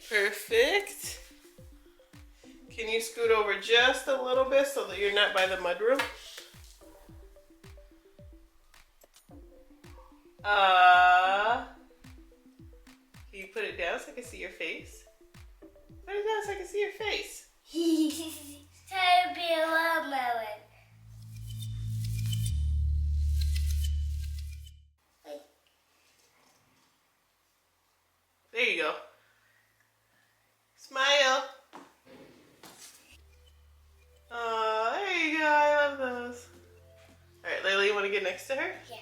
Perfect. Can you scoot over just a little bit so that you're not by the mudroom? Can you put it down so I can see your face? Put it down so I can see your face. Try to be a watermelon. There you go. Smile. Oh, there you go. I love those. All right, Layla, you want to get next to her? Yeah.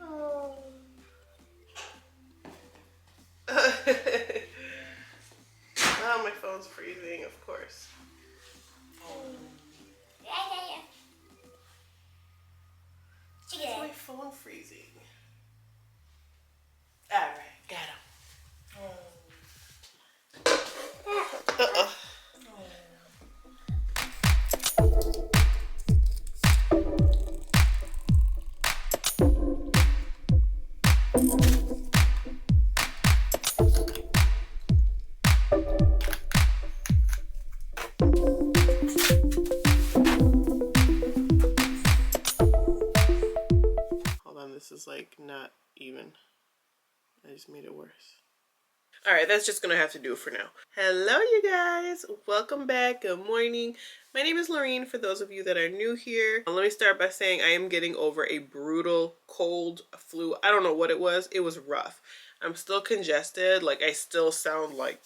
Oh. Oh, my phone's freezing, of course. Why is my phone freezing? All right, got him. Uh-oh. Hold on, this is like not even. I just made it worse. All right, that's just gonna have to do for now. Hello, you guys. Welcome back. Good morning. My name is Lorrien, for those of you that are new here. Let me start by saying I am getting over a brutal cold flu. I don't know what it was. It was rough. I'm still congested. Like, I still sound like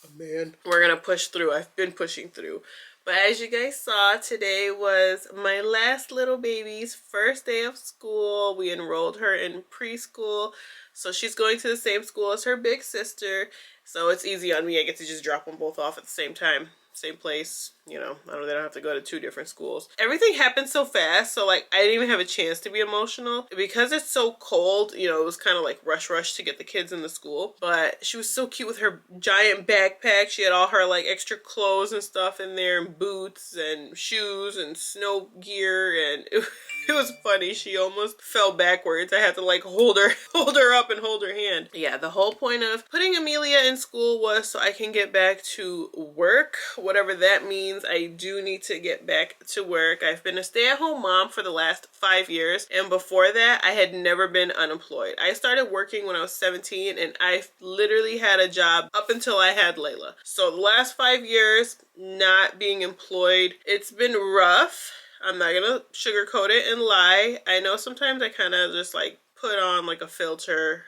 a man. We're gonna push through. I've been pushing through. But as you guys saw, today was my last little baby's first day of school. We enrolled her in preschool. So she's going to the same school as her big sister. So it's easy on me. I get to just drop them both off at the same time. Same place, you know, they don't have to go to 2 different schools. Everything happened so fast, so like I didn't even have a chance to be emotional. Because it's so cold, you know, it was kind of like rush to get the kids into school. But she was so cute with her giant backpack. She had all her like extra clothes and stuff in there, and boots and shoes and snow gear, and it was funny. She almost fell backwards. I had to like hold her up and hold her hand. Yeah, the whole point of putting Amelia in school was so I can get back to work. Whatever that means, I do need to get back to work. I've been a stay-at-home mom for the last 5 years, and before that I had never been unemployed. I started working when I was 17, and I literally had a job up until I had Layla. So the last 5 years not being employed, it's been rough. I'm not gonna sugarcoat it and lie. I know sometimes I kind of just like put on like a filter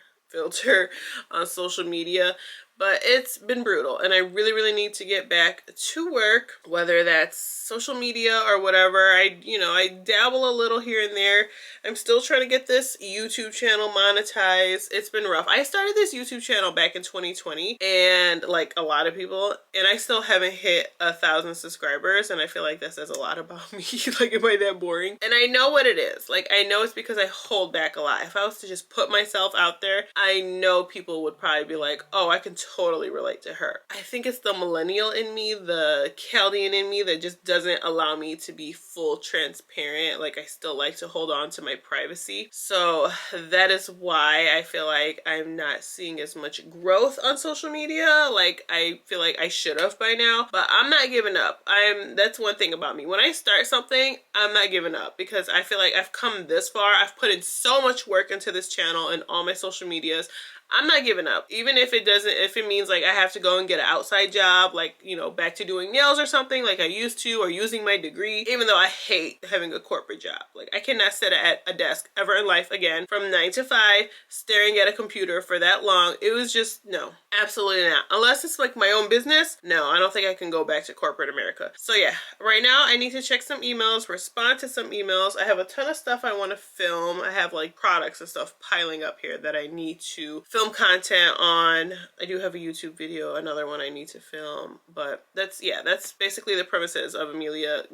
on social media, but it's been brutal, and I really need to get back to work, whether that's social media or whatever. I dabble a little here and there. I'm still trying to get this YouTube channel monetized. It's been rough. I started this YouTube channel back in 2020, and like a lot of people, and I still haven't hit 1,000 subscribers, and I feel like that says a lot about me. Like, am I that boring? And I know what it is. Like, I know it's because I hold back a lot. If I was to just put myself out there, I know people would probably be like, oh, I can totally relate to her. I think it's the millennial in me, the Chaldean in me, that just doesn't allow me to be full transparent. Like, I still like to hold on to my privacy. So that is why I feel like I'm not seeing as much growth on social media. Like, I feel like I should have by now, but I'm not giving up. That's one thing about me. When I start something, I'm not giving up, because I feel like I've come this far. I've put in so much work into this channel and all my social medias. I'm not giving up. Even if it means like I have to go and get an outside job, like, you know, back to doing nails or something like I used to, or using my degree, even though I hate having a corporate job. Like, I cannot sit at a desk ever in life again from 9 to 5, staring at a computer for that long. It was just, no, absolutely not. Unless it's like my own business, no, I don't think I can go back to corporate America. So yeah, right now I need to check some emails, respond to some emails. I have a ton of stuff I want to film. I have like products and stuff piling up here that I need to film content on. I do have a YouTube video, another one I need to film, but that's basically the premises of Amelia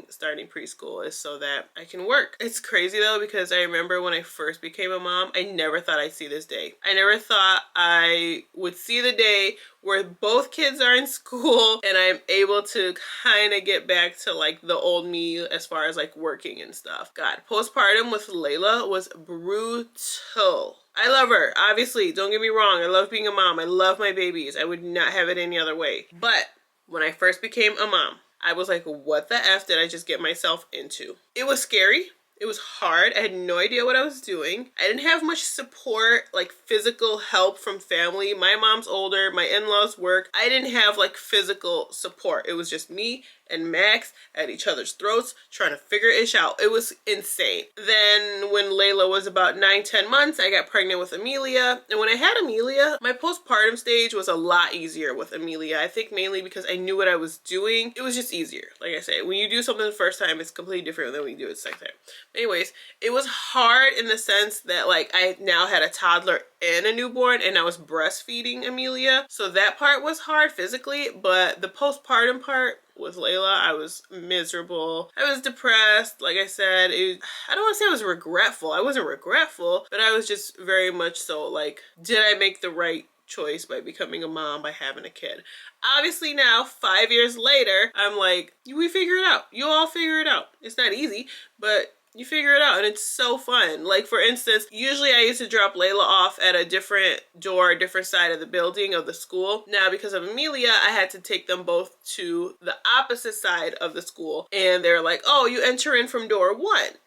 starting preschool, is so that I can work. It's crazy though, because I remember when I first became a mom, I never thought I'd see this day. I never thought I would see the day where both kids are in school and I'm able to kind of get back to like the old me as far as like working and stuff. God, postpartum with Layla was brutal. I love her, obviously, don't get me wrong. I love being a mom. I love my babies. I would not have it any other way. But when I first became a mom, I was like, what the F did I just get myself into? It was scary. It was hard. I had no idea what I was doing. I didn't have much support, like physical help from family. My mom's older, my in-laws work. I didn't have like physical support. It was just me and Max at each other's throats trying to figure it out. It was insane. Then when Layla was about 9-10 months, I got pregnant with Amelia. And when I had Amelia, my postpartum stage was a lot easier with Amelia. I think mainly because I knew what I was doing. It was just easier. Like I say, when you do something the first time, it's completely different than when you do it the second time. Anyways, it was hard in the sense that like I now had a toddler and a newborn, and I was breastfeeding Amelia. So that part was hard physically, but the postpartum part with Layla, I was miserable. I was depressed. Like I said, I don't want to say I was regretful. I wasn't regretful, but I was just very much so like, did I make the right choice by becoming a mom, by having a kid? Obviously now, 5 years later, I'm like, we figure it out. You all figure it out. It's not easy, but you figure it out, and it's so fun. Like, for instance, usually I used to drop Layla off at a different door, a different side of the building of the school. Now, because of Amelia, I had to take them both to the opposite side of the school, and they're like, oh, you enter in from door 1.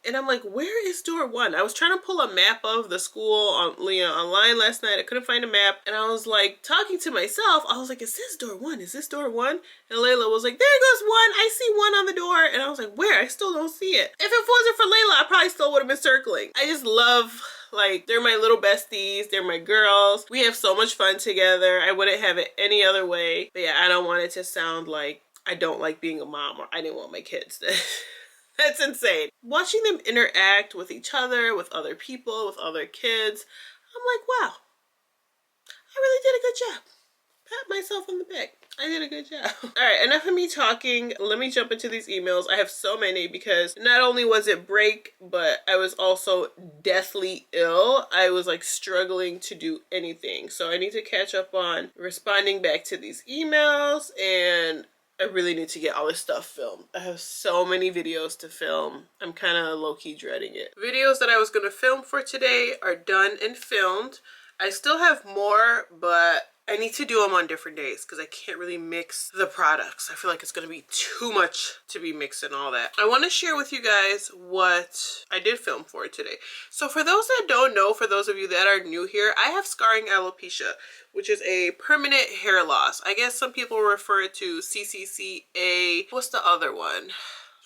And I'm like, where is door 1? I was trying to pull a map of the school online last night. I couldn't find a map, and I was like talking to myself. I was like, is this door 1? Is this door 1? And Layla was like, there goes 1. I see 1 on the door. And I was like, where? I still don't see it. If it wasn't for Layla, I probably still would have been circling. I just love, like, they're my little besties. They're my girls. We have so much fun together. I wouldn't have it any other way. But yeah, I don't want it to sound like I don't like being a mom or I didn't want my kids. That's insane. Watching them interact with each other, with other people, with other kids, I'm like, wow, I really did a good job. Pat myself on the back. I did a good job. All right, enough of me talking. Let me jump into these emails. I have so many because not only was it break, but I was also deathly ill. I was like struggling to do anything. So I need to catch up on responding back to these emails, and I really need to get all this stuff filmed. I have so many videos to film. I'm kind of low-key dreading it. Videos that I was going to film for today are done and filmed. I still have more, but I need to do them on different days because I can't really mix the products. I feel like it's going to be too much to be mixing all that. I want to share with you guys what I did film for today. So for those that don't know, for those of you that are new here, I have scarring alopecia, which is a permanent hair loss. I guess some people refer it to CCCA. What's the other one?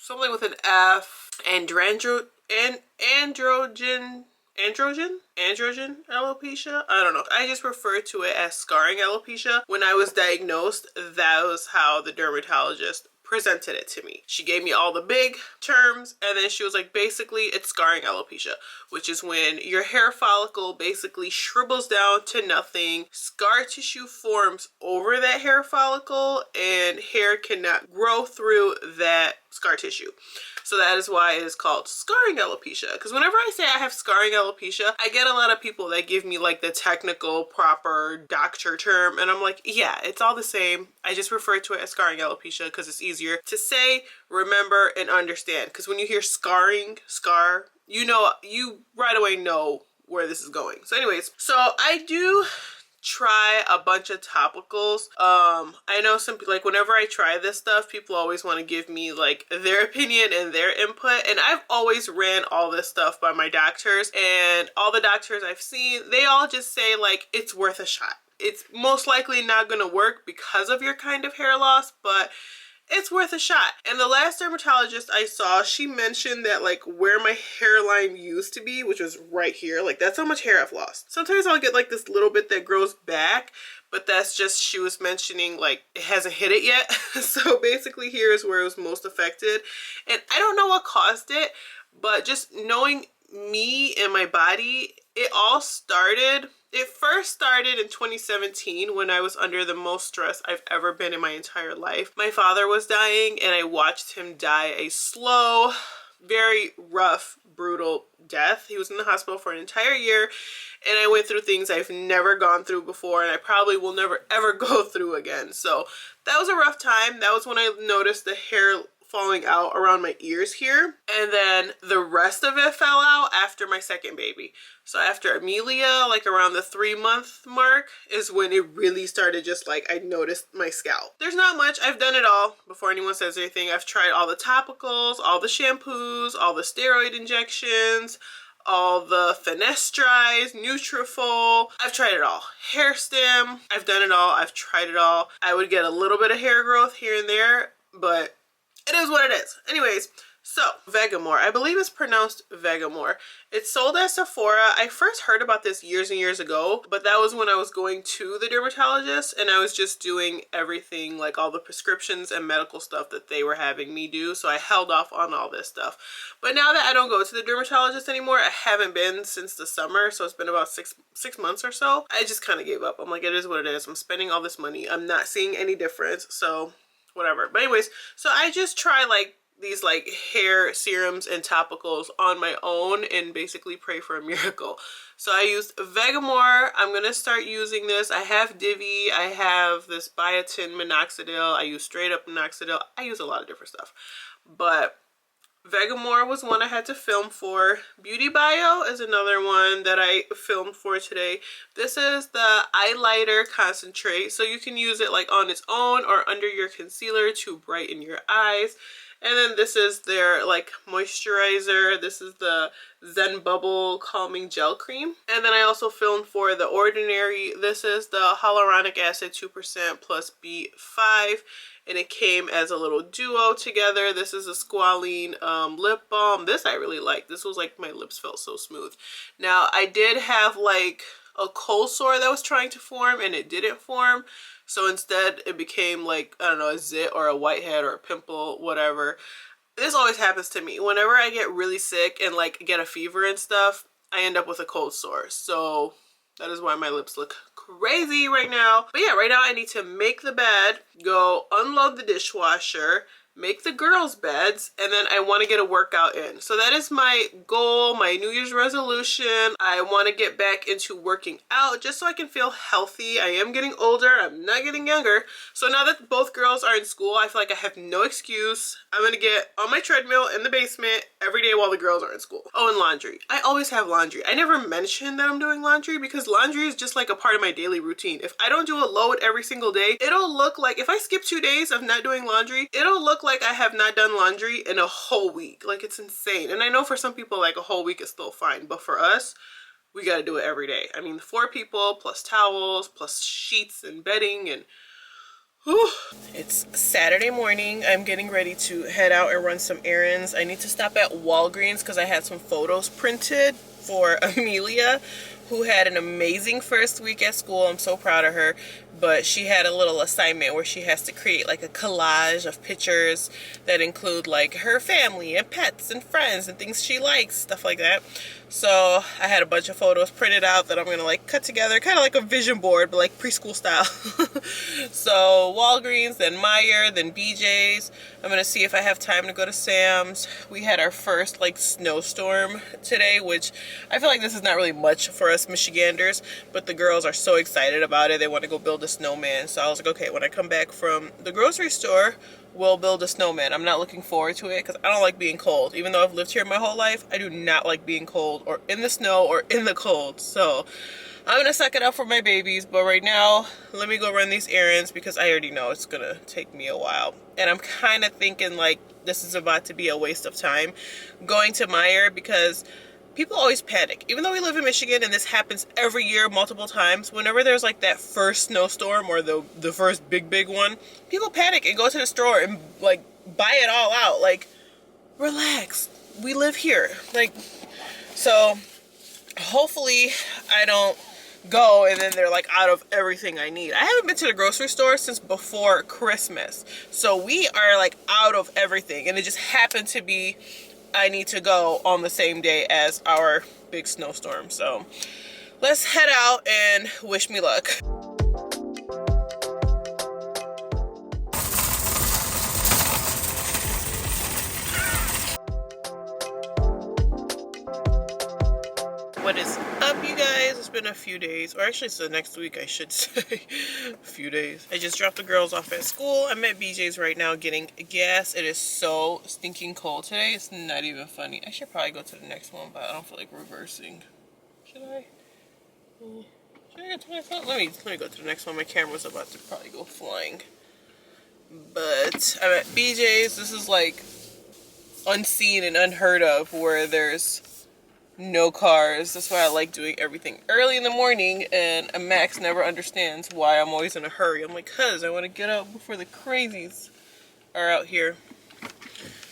Something with an F. Androgen alopecia? I don't know. I just refer to it as scarring alopecia. When I was diagnosed, that was how the dermatologist presented it to me. She gave me all the big terms, and then she was like, basically it's scarring alopecia, which is when your hair follicle basically shrivels down to nothing, scar tissue forms over that hair follicle, and hair cannot grow through that scar tissue. So that is why it is called scarring alopecia. Because whenever I say I have scarring alopecia, I get a lot of people that give me like the technical, proper doctor term. And I'm like, yeah, it's all the same. I just refer to it as scarring alopecia because it's easier to say, remember, and understand. Because when you hear scarring, scar, you right away know where this is going. So anyways, so I do try a bunch of topicals. I know some, like, whenever I try this stuff, people always want to give me like their opinion and their input, and I've always ran all this stuff by my doctors, and all the doctors I've seen, they all just say like it's worth a shot. It's most likely not going to work because of your kind of hair loss, but it's worth a shot. And the last dermatologist I saw, she mentioned that like where my hairline used to be, which was right here, like that's how much hair I've lost. Sometimes I'll get like this little bit that grows back, but that's just, she was mentioning like it hasn't hit it yet. So basically here is where it was most affected. And I don't know what caused it, but just knowing me and my body, it first started in 2017 when I was under the most stress I've ever been in my entire life. My father was dying and I watched him die a slow, very rough, brutal death. He was in the hospital for an entire year and I went through things I've never gone through before and I probably will never ever go through again. So that was a rough time. That was when I noticed the hair falling out around my ears here, and then the rest of it fell out after my second baby. So after Amelia, like around the 3-month mark is when it really started, just like I noticed my scalp. There's not much. I've done it all. Before anyone says anything, I've tried all the topicals, all the shampoos, all the steroid injections, all the finestrized, Nutrafol. I've tried it all. Hair stem, I've done it all. I've tried it all. I would get a little bit of hair growth here and there, but it is what it is. Anyways, so Vegamour, I believe it's pronounced Vegamour. It's sold at Sephora. I first heard about this years and years ago, but that was when I was going to the dermatologist and I was just doing everything, like all the prescriptions and medical stuff that they were having me do. So I held off on all this stuff. But now that I don't go to the dermatologist anymore, I haven't been since the summer, so it's been about six months or so. I just kind of gave up. I'm like, it is what it is. I'm spending all this money. I'm not seeing any difference, so whatever. But anyways, so I just try like these like hair serums and topicals on my own and basically pray for a miracle. So I used Vegamour. I'm gonna start using this. I have Divi, I have this biotin minoxidil, I use straight up minoxidil, I use a lot of different stuff, but Vegamour was one I had to film for. Beauty Bio is another one that I filmed for today. This is the eyeliner concentrate, so you can use it like on its own or under your concealer to brighten your eyes. And then this is their like moisturizer. This is the Zen Bubble Calming Gel Cream. And then I also filmed for The Ordinary. This is the hyaluronic acid 2% plus B5. And it came as a little duo together. This is a squalene lip balm. This I really like. This was like, my lips felt so smooth. Now I did have like a cold sore that was trying to form and it didn't form. So instead it became like, I don't know, a zit or a whitehead or a pimple, whatever. This always happens to me. Whenever I get really sick and like get a fever and stuff, I end up with a cold sore. So that is why my lips look crazy right now. But yeah, right now I need to make the bed, go unload the dishwasher, make the girls' beds, and then I want to get a workout in. So that is my goal, my New Year's resolution. I want to get back into working out just so I can feel healthy. I am getting older, I'm not getting younger. So now that both girls are in school, I feel like I have no excuse. I'm going to get on my treadmill in the basement every day while the girls are in school. Oh, and laundry. I always have laundry. I never mention that I'm doing laundry because laundry is just like a part of my daily routine. If I don't do a load every single day, it'll look like, if I skip 2 days of not doing laundry, it'll look like I have not done laundry in a whole week. Like, it's insane. And I know for some people like a whole week is still fine, but for us, we got to do it every day. I mean, 4 people plus towels plus sheets and bedding, and whew. It's Saturday morning. I'm getting ready to head out and run some errands. I need to stop at Walgreens because I had some photos printed for Amelia who had an amazing first week at school. I'm so proud of her. But she had a little assignment where she has to create like a collage of pictures that include like her family and pets and friends and things she likes, stuff like that. So I had a bunch of photos printed out that I'm gonna like cut together, kind of like a vision board, but like preschool style. So Walgreens, then Meijer, then BJ's. I'm gonna see if I have time to go to Sam's. We had our first like snowstorm today, which I feel like this is not really much for us Michiganders, but the girls are so excited about it. They want to go build a snowman. So I was like, okay, when I come back from the grocery store, we'll build a snowman. I'm not looking forward to it because I don't like being cold. Even though I've lived here my whole life, I do not like being cold or in the snow or in the cold. So I'm gonna suck it up for my babies, but right now let me go run these errands because I already know it's gonna take me a while. And I'm kind of thinking like this is about to be a waste of time going to Meijer because people always panic. Even though we live in Michigan and this happens every year multiple times, whenever there's like that first snowstorm or the first big one, people panic and go to the store and like buy it all out. Like, relax, we live here. Like, so hopefully I don't go and then they're like out of everything I need. I haven't been to the grocery store since before Christmas, so we are like out of everything, and it just happened to be I need to go on the same day as our big snowstorm. So let's head out and wish me luck. What is up, you guys? It's been a few days, or actually it's the next week I should say. A few days. I just dropped the girls off at school. I'm at BJ's right now getting gas. It is so stinking cold today. It's not even funny. I should probably go to the next one, but I don't feel like reversing. Should I? Should I go to the next one? Let me go to the next one. My camera's about to probably go flying. But I'm at BJ's. This is like unseen and unheard of where there's no cars. That's why I like doing everything early in the morning, and Max never understands why I'm always in a hurry. I'm like, cuz I want to get out before the crazies are out here.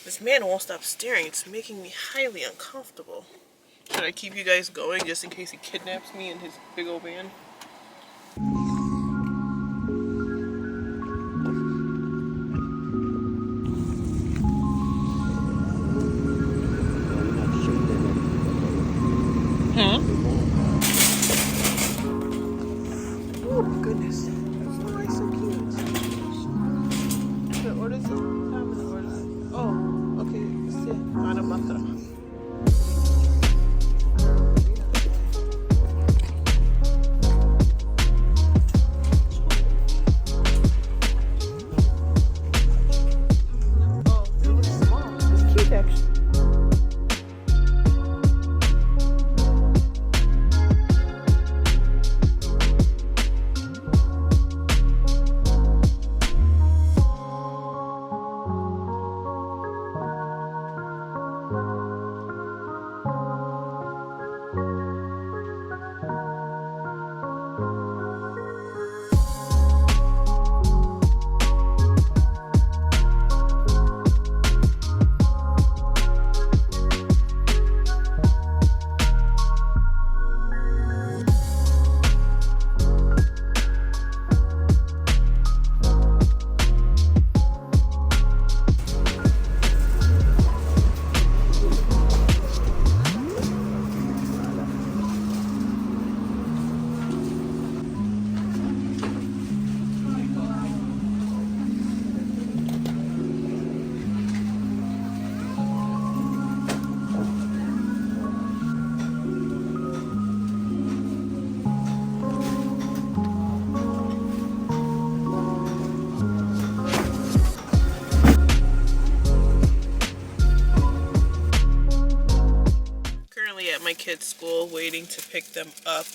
This man won't stop staring. It's making me highly uncomfortable. Should I keep you guys going just in case he kidnaps me in his big old van? My kids' school waiting to pick them up,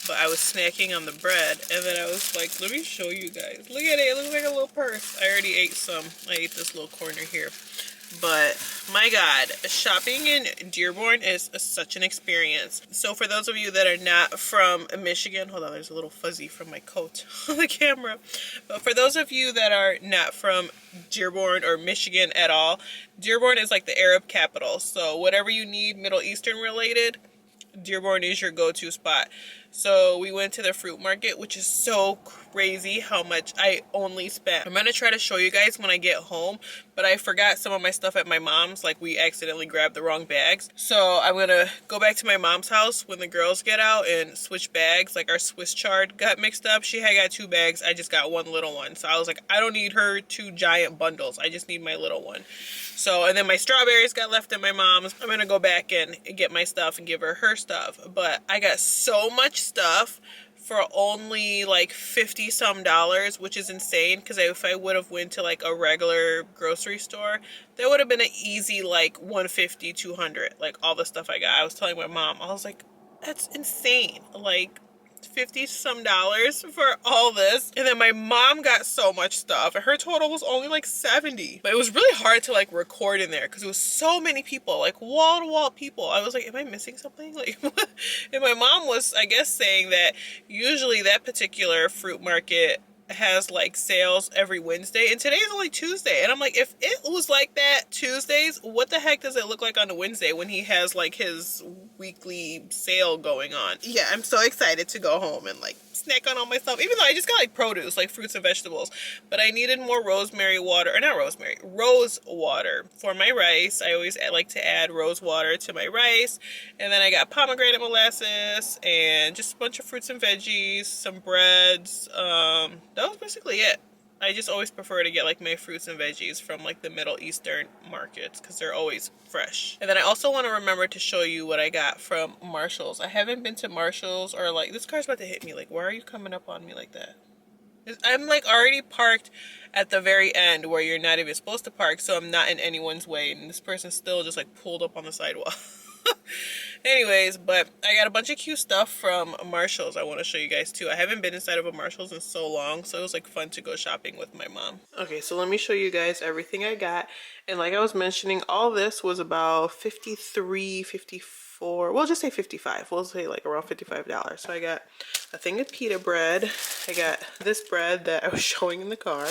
but I was snacking on the bread, and then I was like, let me show you guys. Look at it. It looks like a little purse. I already ate some. I ate this little corner here. But my God, shopping in Dearborn is such an experience. So for those of you that are not from Michigan, hold on, there's a little fuzzy from my coat on the camera. But for those of you that are not from Dearborn or Michigan at all, Dearborn is like the Arab capital. So whatever you need Middle Eastern related, Dearborn is your go-to spot. So we went to the fruit market, which is so crazy how much I only spent. I'm gonna try to show you guys when I get home, but I forgot some of my stuff at my mom's. Like, we accidentally grabbed the wrong bags. So I'm gonna go back to my mom's house when the girls get out and switch bags. Like, our Swiss chard got mixed up. She had got 2 bags. I just got 1 little one. So I was like, I don't need her 2 giant bundles. I just need my little one. So, and then my strawberries got left at my mom's. I'm gonna go back and get my stuff and give her her stuff. But I got so much stuff for only like $50 some, which is insane, because if I would have went to like a regular grocery store, that would have been an easy like 150, 200, like all the stuff I got. I was telling my mom, I was like, that's insane. Like, $50 some for all this. And then my mom got so much stuff, and her total was only like 70. But it was really hard to like record in there because it was so many people, like wall to wall people. I was like, am I missing something? Like, what? And my mom was, I guess, saying that usually that particular fruit market has like sales every Wednesday, and today's only Tuesday. And I'm like, if it was like that Tuesdays, what the heck does it look like on a Wednesday when he has like his weekly sale going on? Yeah, I'm so excited to go home and like snack on all my stuff, even though I just got like produce, like fruits and vegetables. But I needed more rose water for my rice. I always like to add rose water to my rice. And then I got pomegranate molasses and just a bunch of fruits and veggies, some breads. That was basically it. I just always prefer to get like my fruits and veggies from like the Middle Eastern markets because they're always fresh. And then I also want to remember to show you what I got from Marshall's. I haven't been to Marshall's, or like, this car's about to hit me. Like, why are you coming up on me like that? I'm like already parked at the very end where you're not even supposed to park, so I'm not in anyone's way, and this person still just like pulled up on the sidewalk. Anyways, but I got a bunch of cute stuff from Marshall's I want to show you guys too. I haven't been inside of a Marshall's in so long, so it was like fun to go shopping with my mom. Okay, so let me show you guys everything I got. And like I was mentioning, all this was about 53, 54, we'll just say 55. We'll say like around $55. So I got a thing of pita bread. I got this bread that I was showing in the car.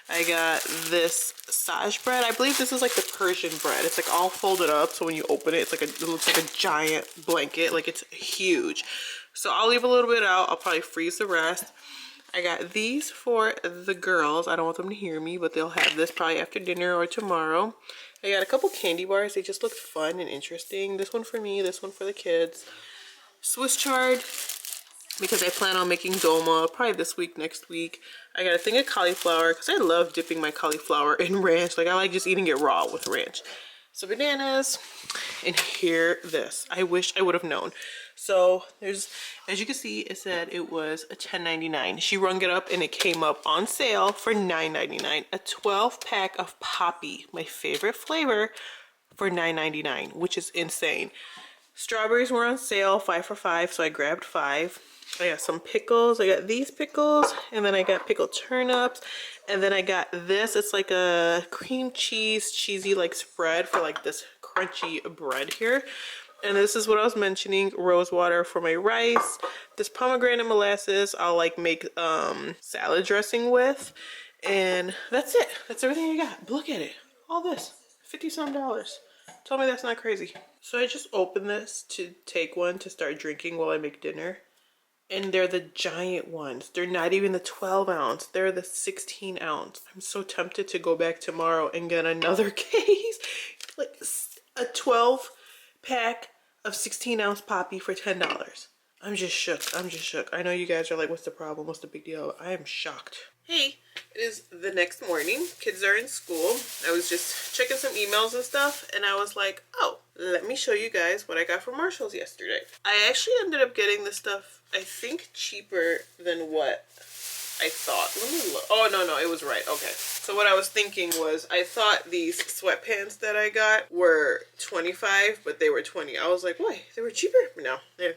I got this Saj bread. I believe this is like the Persian bread. It's like all folded up, so when you open it, it's like it looks like a giant blanket. Like, it's huge. So I'll leave a little bit out. I'll probably freeze the rest. I got these for the girls. I don't want them to hear me, but they'll have this probably after dinner or tomorrow. I got a couple candy bars. They just looked fun and interesting. This one for me, this one for the kids. Swiss chard, because I plan on making dolma probably this week, next week. I got a thing of cauliflower because I love dipping my cauliflower in ranch. Like, I like just eating it raw with ranch. So bananas, and here this. I wish I would have known. So there's, as you can see, it said it was a $10.99. She rung it up and it came up on sale for $9.99. A 12-pack of Poppy, my favorite flavor, for $9.99, which is insane. Strawberries were on sale, 5 for $5, so I grabbed 5. I got some pickles. I got these pickles, and then I got pickled turnips, and then I got this. It's like a cream cheese, cheesy like spread for like this crunchy bread here. And this is what I was mentioning, rose water for my rice. This pomegranate molasses I'll like make salad dressing with, and that's it. That's everything I got. But look at it, all this, $50 some. Tell me that's not crazy. So I just opened this to take one to start drinking while I make dinner. And they're the giant ones. They're not even the 12 ounce. They're the 16 ounce. I'm so tempted to go back tomorrow and get another case. Like a 12 pack of 16 ounce Poppy for $10. I'm just shook. I'm just shook. I know you guys are like, what's the problem? What's the big deal? I am shocked. Hey, it is the next morning. Kids are in school. I was just checking some emails and stuff, and I was like, oh, let me show you guys what I got from Marshall's yesterday. I actually ended up getting this stuff, I think, cheaper than what I thought. Let me look. Oh, no, it was right. Okay. So what I was thinking was, I thought these sweatpants that I got were $25, but they were $20. I was like, why? They were cheaper? No, they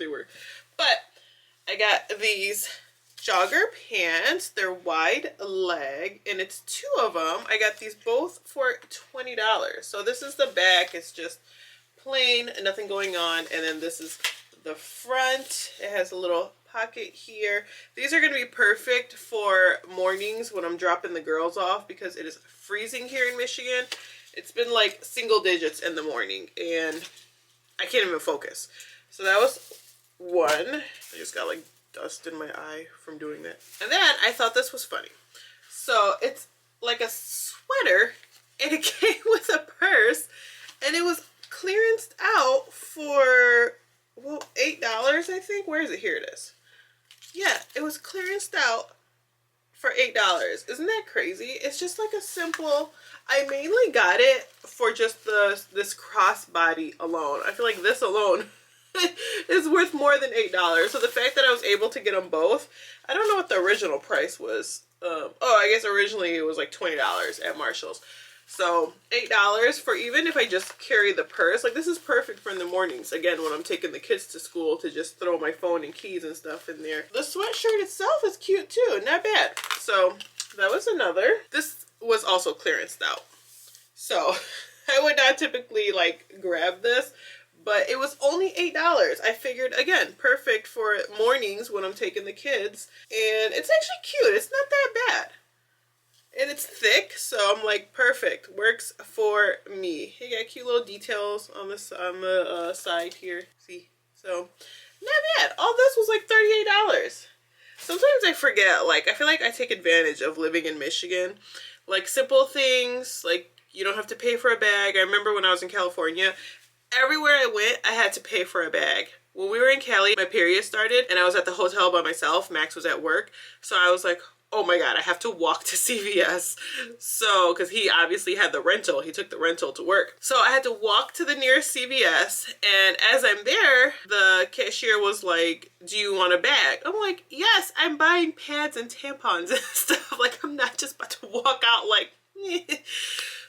were. But I got these jogger pants. They're wide leg, and it's 2 of them. I got these both for $20. So this is the back. It's just plain, nothing going on. And then this is the front. It has a little pocket here. These are going to be perfect for mornings when I'm dropping the girls off, because it is freezing here in Michigan. It's been like single digits in the morning, and I can't even focus. So that was one. I just got like dust in my eye from doing that. And then I thought this was funny. So it's like a sweater and it came with a purse and it was clearanced out for, well, $8, I think. Where is it? Here it is. Yeah, it was clearanced out for $8. Isn't that crazy? It's just like a simple, I mainly got it for just this crossbody alone. I feel like this alone is worth more than $8. So the fact that I was able to get them both, I don't know what the original price was. Oh, I guess originally it was like $20 at Marshall's. So $8 for, even if I just carry the purse, like this is perfect for in the mornings. Again, when I'm taking the kids to school, to just throw my phone and keys and stuff in there. The sweatshirt itself is cute too, not bad. So that was another. This was also clearanced out. So I would not typically like grab this, but it was only $8. I figured, again, perfect for mornings when I'm taking the kids. And it's actually cute. It's not that bad. And it's thick, so I'm like, perfect. Works for me. You got cute little details on this on the side here. See? So, not bad. All this was like $38. Sometimes I forget, like, I feel like I take advantage of living in Michigan. Like, simple things, like, you don't have to pay for a bag. I remember when I was in California, everywhere I went, I had to pay for a bag. When we were in Cali, my period started, and I was at the hotel by myself. Max was at work, so I was like, oh my god, I have to walk to CVS. So, because he obviously had the rental. He took the rental to work. So I had to walk to the nearest CVS. And as I'm there, the cashier was like, do you want a bag? I'm like, yes, I'm buying pads and tampons and stuff. Like, I'm not just about to walk out like,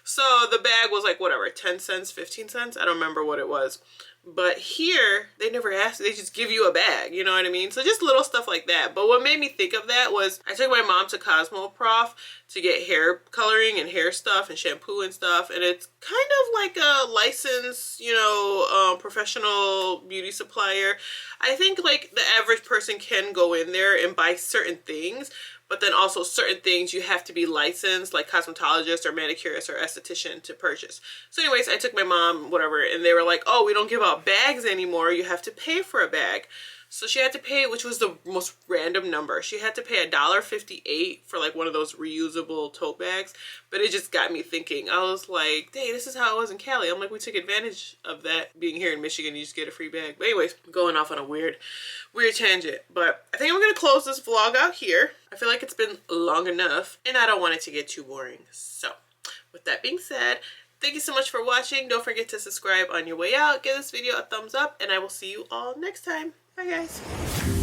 So the bag was like, whatever, 10 cents, 15 cents? I don't remember what it was. But here, they never ask, they just give you a bag, you know what I mean? So just little stuff like that. But what made me think of that was, I took my mom to Cosmoprof to get hair coloring and hair stuff and shampoo and stuff. And it's kind of like a licensed, you know, professional beauty supplier. I think like the average person can go in there and buy certain things. But then also certain things you have to be licensed, like cosmetologist or manicurist or esthetician to purchase. So anyways, I took my mom, whatever, and they were like, oh, we don't give out bags anymore. You have to pay for a bag. So she had to pay, which was the most random number. She had to pay $1.58 for like one of those reusable tote bags. But it just got me thinking. I was like, dang, this is how it was in Cali. I'm like, we took advantage of that being here in Michigan. You just get a free bag. But anyways, going off on a weird tangent. But I think I'm going to close this vlog out here. I feel like it's been long enough and I don't want it to get too boring. So with that being said, thank you so much for watching. Don't forget to subscribe on your way out. Give this video a thumbs up and I will see you all next time. Bye guys.